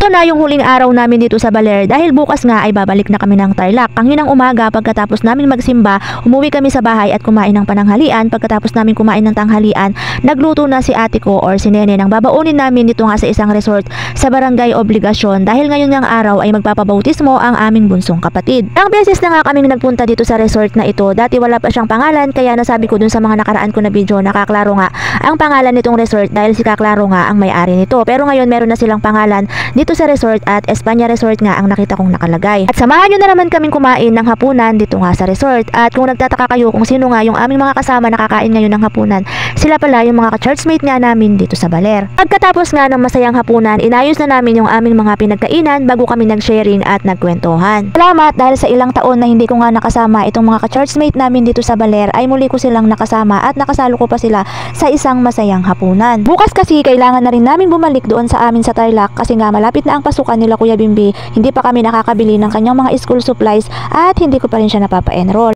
Ito na yung huling araw namin dito sa Baler dahil bukas nga ay babalik na kami ng Tarlac. Kanginang umaga pagkatapos namin magsimba, umuwi kami sa bahay at kumain ng pananghalian. Pagkatapos namin kumain ng tanghalian, nagluto na si ate ko or si Nene ng babaunin namin dito nga sa isang resort sa Barangay Obligasyon dahil ngayon ng araw ay magpapabautismo ang aming bunsong kapatid. Ang beses na nga kaming nagpunta dito sa resort na ito, dati wala pa siyang pangalan kaya nasabi ko dun sa mga nakaraan ko na video na Kaklaro nga ang pangalan nitong resort dahil si Kaklaro nga ang may-ari nito. Pero ngayon meron na silang pangalan dito sa resort at Espanya Resort nga ang nakita kong nakalagay. At samahan nyo na naman kaming kumain ng hapunan dito nga sa resort. At kung nagtataka kayo kung sino nga yung aming mga kasama nakakain ngayon ng hapunan, sila pala yung mga ka-churchmate nga namin dito sa Baler. Pagkatapos nga ng masayang hapunan, inayos na namin yung aming mga pinagkainan bago kami nag-sharing at nagkwentuhan. Salamat dahil sa ilang taon na hindi ko nga nakasama itong mga ka-churchmate namin dito sa Baler ay muli ko silang nakasama at nakasalo ko pa sila sa isang masayang hapunan. Bukas kasi kailangan na rin namin bumalik doon sa amin sa Tarlac kasi nga malapit na ang pasukan nila Kuya Bimbi, hindi pa kami nakakabili ng kanyang mga school supplies at hindi ko pa rin siya napapa-enroll.